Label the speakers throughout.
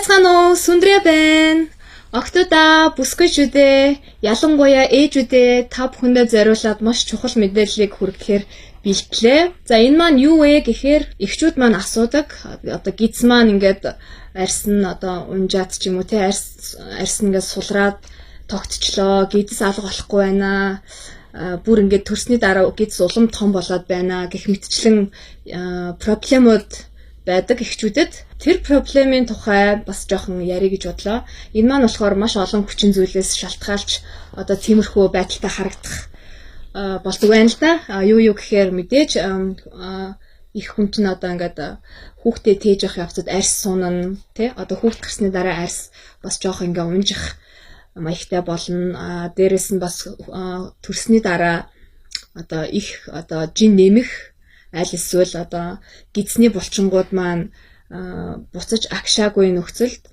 Speaker 1: Сайцгаано Сүндрэ байна. Октода бүсгүйчүүдээ, ялангуяа ээжүүдээ та бүхэндээ зориулаад маш чухал мэдээллийг хүргэхээр бэлтлээ. За энэ маань юу вэ гэхээр эхчүүд маань асуудаг. Одоо гиз маань ингээд арьс нь одоо унжаад ч юм уу те арьс ингээд сулраад тогтчлоо. Гидс алга болохгүй байна. Бүр ингээд төрсний дараа гидс улам том болоод байна гэх мэтчлэн проблемууд байдаг эхчүүдэд. Тэр проблемын тухай бас жоохон ярих гэж бодлоо. Энэ маань болохоор маш олон хүчин зүйлээс шалтгаалж одоо тиймэрхүү байдалтай харагдах болдог байна л да. Юу гэхээр мэдээж их хүн чинь одоо ингээд хүүхдээ тээж явах явцад арьс сунана тий одоо хүүхд гарсны дараа арьс бас жоохон ингээд унжих маягтай болно. Дээрээс нь бас төрсний дараа одоо их одоо жин нэмэх аль эсвэл одоо гидсний булчингууд маань буцаж агшаагүй нөхцөлд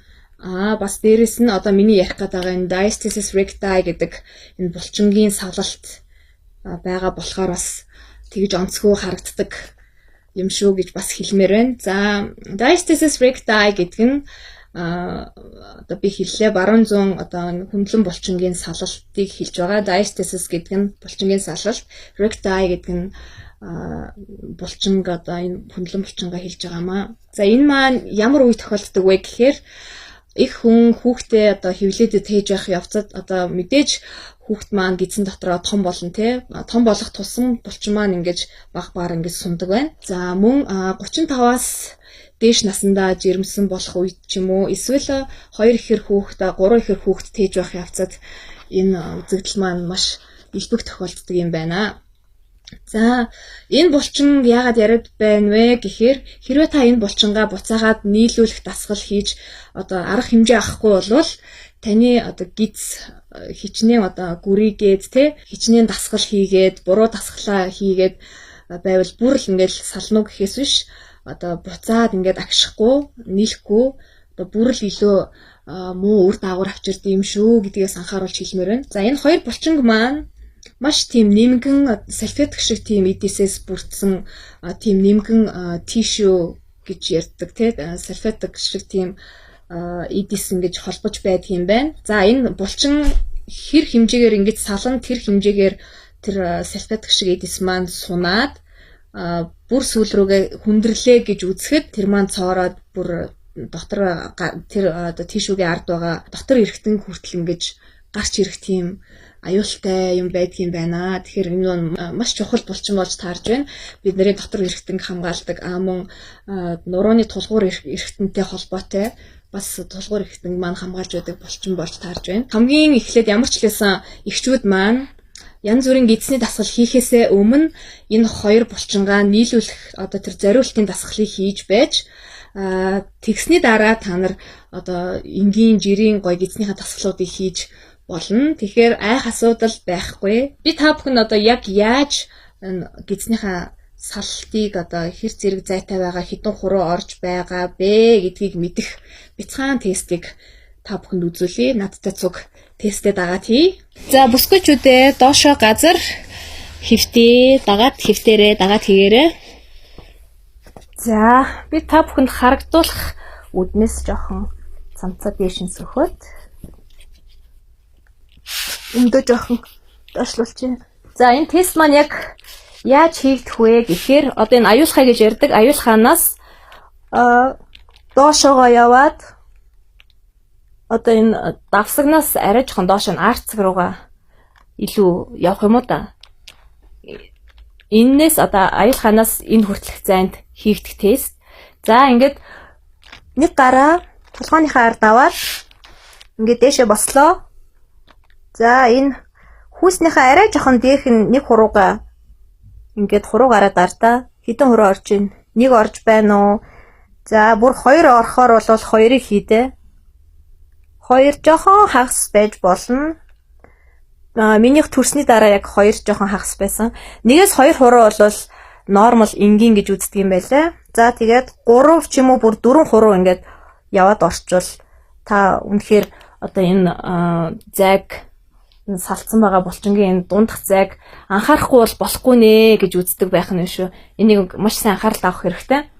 Speaker 1: бас дээрэс нь одоо миний ярих гэдэг энэ diastasis recti гэдэг энэ булчингийн савлалт байгаа болохоор бас тэгж онцгой харагддаг юм шүү гэж бас хэлмээр байна. За diastasis recti гэдэг нь одоо би хэллээ баруун зүүн одоо хөндлөн булчингийн салалтыг хэлж байгаа. Diastasis гэдэг нь булчингийн салалт, recti гэдэг нь булчинг одоо энэ хөндлөн булчингаа хэлж байгаамаа. За энэ маань ямар үе тохиолддог вэ гэхээр их хүн хүүхдээ одоо хөвлөдөд тээж явах явцад одоо мэдээж хүүхд маань гидсэн дотроо том болно те. Том болох тусам булчин маань ингэж баг багаар ингэж сундаг байна. За мөн 35-аас дээш насандаа жирэмсэн болох үед ч юм уу эсвэл 2 ихэр хүүхэд 3 ихэр хүүхэд тээж явах явцад энэ үзэгдэл маань маш илбэг тохиолддог юм байна. За энэ булчин яагаад яриад байна вэ гэхээр хэрвээ та энэ булчингаа буцаагаад нийлүүлэх дасгал хийж одоо арга хэмжээ авахгүй болвол таны одоо гидс хичнээн одоо гүрийгээд те хичнээн дасгал хийгээд буруу дасгалаа хийгээд байвал бүр л ингээд салнуу гэхээс биш одоо буцаад ингээд агшихгүй нийлэхгүй одоо бүр л илүү муу үр дагавар авчирд юм шүү гэдгээс анхааруулж хэлмээр байна. За энэ хоёр булчинг маань маш тийм нэмгэн салфетик шиг тийм эдисээс бүрдсэн тийм нэмгэн тишүү гэж ярьдаг тий салфетик шиг тийм эдис ингэж холбож байдаг юм байна. За энэ булчин хэр хэмжээгээр ингэж салан тэр хэмжээгээр тэр салфетик шиг эдис маань сунаад бүр сүүл рүүгээ хүндрэлээ гэж үзэхэд тэр маань цоороод бүр дотор тэр одоо тишүүгийн ард байгаа дотор эрэхтэн хүртэл ингэж гарч ирэх тийм аюултай юм байдгийн байна. Тэгэхээр энэ маш чухал булчин болж таарж байна. Бидний дотор эрэхтэн хамгаалдаг мөн нурууны тулгуур эрэхтэнтэй холбоотой бас тулгуур эрэхтэн маань хамгаалж байдаг булчин болж таарж байна. Хамгийн эхлээд ямар ч лсэн эхчүүд маань янз бүрийн гидсний дасгал хийхээсээ өмнө энэ хоёр булчингаа нийлүүлэх одоо тэр зориултын дасгалыг хийж байж тэгсний дараа та нар одоо энгийн жирийн гой гидснийхаа дасгалуудыг хийж болно. Тэгэхээр айх асуудал байхгүй. Би та бүхэн одоо яг яаж гидснийхаа салтыг одоо хэр зэрэг зайтай байгаа хідэн хуруу орж байгаа бэ гэдгийг мэдэх бяцхан тестийг та бүхэнд үзүүлье. Надтай цуг тестээ дагаад хий. За бүсгүйчүүдээ доошоо газар хэвтээ дагаад хэвтээрээ дагаад хийгээрэй. За би та бүхэнд харагдуулах үднэс жоохон цамцаа дэшин сөхөөд өндөө жоохон доошлуулж байна. За энэ тест маань яг яаж хийгдэх вэ гэхээр одоо энэ аюулхай гэж ярьдаг аюулхаанаас доошоогоо яваад одоо энэ давсагнаас арай жоохон доош нь арцэг руугаа илүү явах юм уу та. Эннээс одоо аюулхаанаас энэ хүртэлх зайд хийгдэх тест. За ингээд нэг гараа тулгааныхаа ард аваад ингээд дээшээ бослоо. За энэ хүүснийхээ арай жоохон дээрх нь нэг хуруугаа ингээд хуруугаараа дартаа хэдэн хуруу орж ийн нэг орж байна уу? За бүр 2 орохоор бол 2-ыг хийдэ. 2 жоохон хагас байж болно. Минийх төрсний дараа яг 2 жоохон хагас байсан. Нэгээс 2 хуруу бол нормал энгийн гэж үздэг юм байлаа. За тэгээд 3 ч юм уу бүр 4 хуруу ингээд яваад орчвол та үнэхээр одоо энэ зайг салцсан байгаа булчингийн энэ дундах зайг анхаарахгүй бол болохгүй нэ гэж үздэг байх нь шүү. Энийг маш сайн анхаарал авах хэрэгтэй.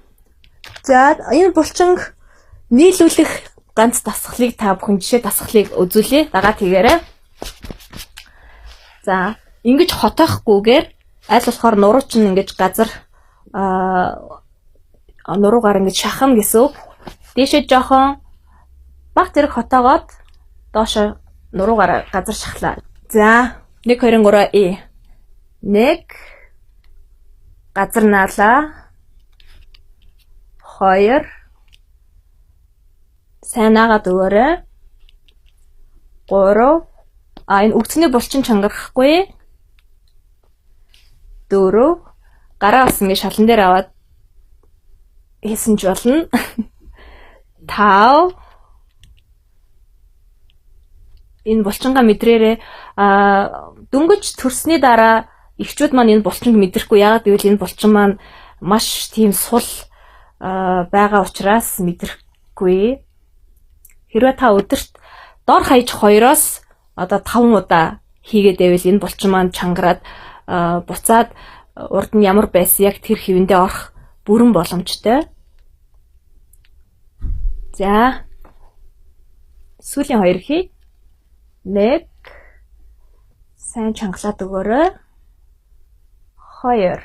Speaker 1: За энэ булчинг нийлүүлэх ганц дасгалыг та бүхэн жишээ дасгалыг үзүүлье. Дагаад тэгээрэй. За, ингэж хотоохгүйгээр аль болохоор нуруу чинь ингэж газар нуруугаар ингэж шахам гэсэн үг. Дээшээ жоохон баг зэрэг хотоогоод доошо нуруугаар газар шахлаа. За, 1 2 3 и. 1 газар наалаа. 2 сайн наагаад өгөөрэй. 3 энэ үгцний булчин чангарахгүй. 4 гараа бас ингэ шалан дээр аваад хийсэн ч болно. 5 энэ булчингаа мэдрээрээ дөнгөж төрсний дараа эхчүүд маань энэ булчинг мэдрэхгүй. Яагаад гэвэл энэ булчин маань маш тийм сул байгаа учраас мэдрэхгүй. Хэрвээ та өдөрт дор хаяж 2-оос одоо 5 удаа хийгээд байвал энэ булчин маань чангараад буцаад урд нь ямар байсан яг тэр хэвэндээ орох бүрэн боломжтой. За. Сүүлийн 2 хий. 1 сайн чангалаад өгөөрэй. 2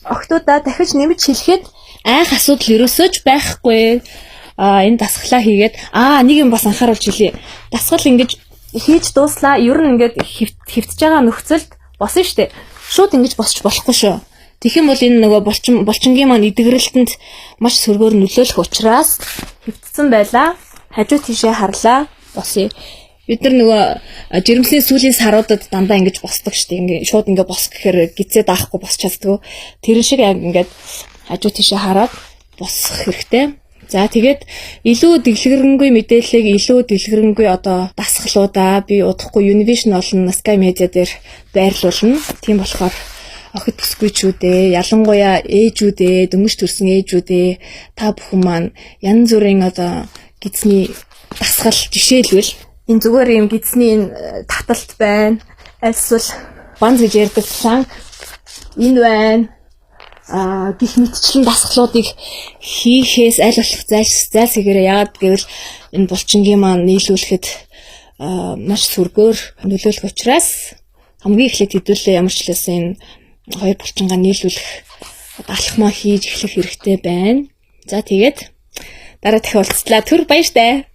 Speaker 1: Охтуудаа дахиж нэмж хэлэхэд айх асуудал ерөөсөө ч байхгүй. Энэ дасгалаа хийгээд нэг юм бас анхааруулж хэлье. Дасгал ингэж хийж дууслаа. Ер нь ингээд хэвтэж байгаа нөхцөлд босно штэ. Шууд ингэж босч болохгүй шүү. Тэгэх юм бол энэ нөгөө булчингийн маань эдгэрэлтэнд маш сөргөөр нөлөөлөх учраас хэвтсэн байлаа. Хажуу тийшээ харлаа. Босъё. Бид нар нөгөө жирэмсний сүүлийн саруудад дандаа ингэж босдог штэ. Ингээ шууд ингээ бос гэхээр гизээ даахгүй босч чаддгүй. Тэр шиг яг ингээд хажуу тийшээ хараад босох хэрэгтэй. За тэгээд илүү дэлгэрэнгүй мэдээллийг илүү дэлгэрэнгүй одоо дасгалуудаа би удахгүй Univision болон Sky Media дээр байрлуулна. Тийм болохоор охид бүсгүйчүүдээ, ялангуяа ээжүүдээ, дөнгөж төрсэн ээжүүдээ та бүхэн маань янз бүрийн одоо гидсний дасгал жишээлбэл энэ зүгээр юм гидсний энэ таталт байна. Альсвал банз гэж ярьдаг шанк энэ байна. Гих мэтчлэн дасгалуудыг хийхээс аль болох зайлсхийгээрэй. Яагаад гэвэл энэ булчингийн маань нийлүүлэхэд маш сүргээр нөлөөлөх учраас хамгийн эхлээд хэдүүлээ ямар ч хэлсэн энэ хоёр булчингаа нийлүүлэх алхмаа хийж эхлэх хэрэгтэй байна. За тэгээд дараа дахин уулзлаа. Түр баяртай.